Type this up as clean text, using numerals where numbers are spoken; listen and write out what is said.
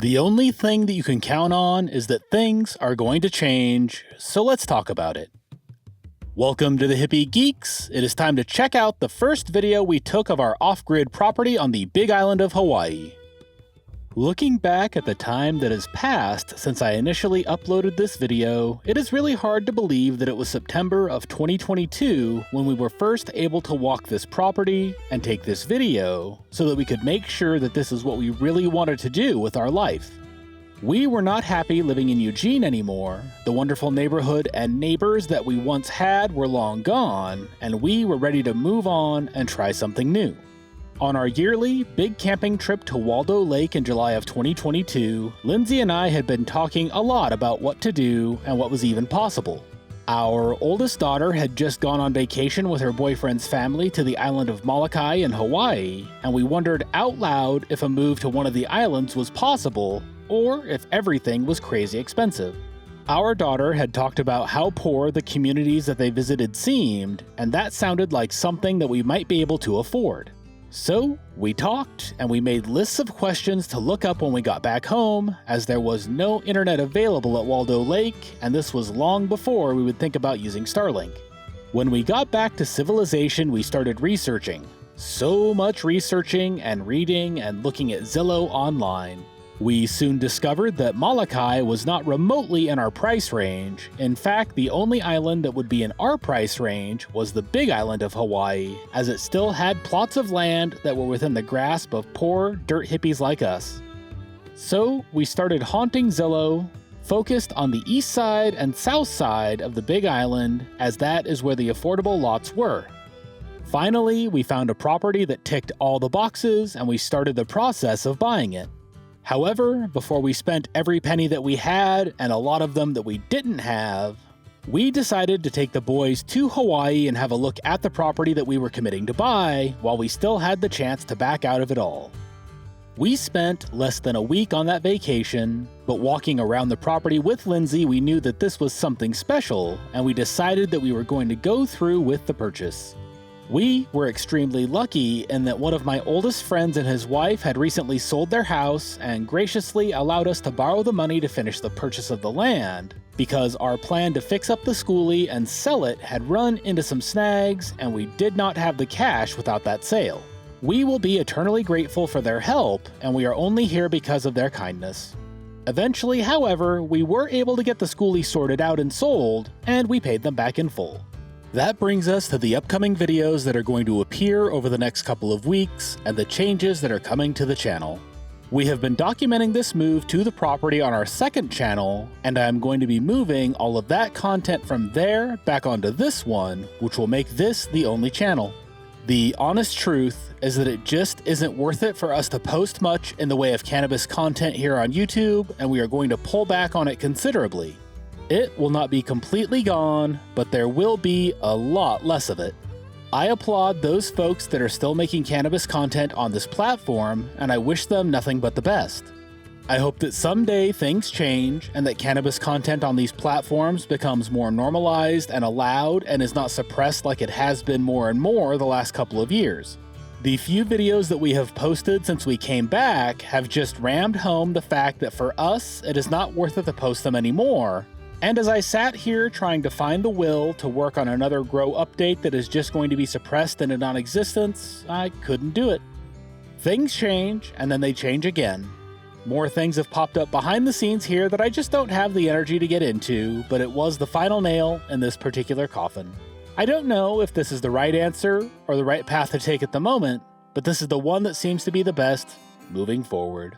The only thing that you can count on is that things are going to change, so let's talk about it. Welcome to the Hippie Geeks. It is time to check out the first video we took of our off-grid property on the Big Island of Hawaii. Looking back at the time that has passed since I initially uploaded this video, it is really hard to believe that it was September of 2022 when we were first able to walk this property and take this video so that we could make sure that this is what we really wanted to do with our life. We were not happy living in Eugene anymore. The wonderful neighborhood and neighbors that we once had were long gone, and we were ready to move on and try something new. On our yearly big camping trip to Waldo Lake in July of 2022, Lindsay and I had been talking a lot about what to do and what was even possible. Our oldest daughter had just gone on vacation with her boyfriend's family to the island of Molokai in Hawaii, and we wondered out loud if a move to one of the islands was possible, or if everything was crazy expensive. Our daughter had talked about how poor the communities that they visited seemed, and that sounded like something that we might be able to afford. So we talked, and we made lists of questions to look up when we got back home, as there was no internet available at Waldo Lake, and this was long before we would think about using Starlink. When we got back to civilization, we started researching. So much researching and reading and looking at Zillow online. We soon discovered that Molokai was not remotely in our price range. In fact, the only island that would be in our price range was the Big Island of Hawaii, as it still had plots of land that were within the grasp of poor dirt hippies like us. So we started haunting Zillow, focused on the east side and south side of the Big Island, as that is where the affordable lots were. Finally, we found a property that ticked all the boxes, and we started the process of buying it. However, before we spent every penny that we had, and a lot of them that we didn't have, we decided to take the boys to Hawaii and have a look at the property that we were committing to buy, while we still had the chance to back out of it all. We spent less than a week on that vacation, but walking around the property with Lindsay, we knew that this was something special, and we decided that we were going to go through with the purchase. We were extremely lucky in that one of my oldest friends and his wife had recently sold their house and graciously allowed us to borrow the money to finish the purchase of the land, because our plan to fix up the schoolie and sell it had run into some snags, and we did not have the cash without that sale. We will be eternally grateful for their help, and we are only here because of their kindness. Eventually, however, we were able to get the schoolie sorted out and sold, and we paid them back in full. That brings us to the upcoming videos that are going to appear over the next couple of weeks and the changes that are coming to the channel. We have been documenting this move to the property on our second channel, and I am going to be moving all of that content from there back onto this one, which will make this the only channel. The honest truth is that it just isn't worth it for us to post much in the way of cannabis content here on YouTube, and we are going to pull back on it considerably. It will not be completely gone, but there will be a lot less of it. I applaud those folks that are still making cannabis content on this platform, and I wish them nothing but the best. I hope that someday things change and that cannabis content on these platforms becomes more normalized and allowed and is not suppressed like it has been more and more the last couple of years. The few videos that we have posted since we came back have just rammed home the fact that for us, it is not worth it to post them anymore. And as I sat here trying to find the will to work on another grow update that is just going to be suppressed into non-existence, I couldn't do it. Things change, and then they change again. More things have popped up behind the scenes here that I just don't have the energy to get into, but it was the final nail in this particular coffin. I don't know if this is the right answer or the right path to take at the moment, but this is the one that seems to be the best moving forward.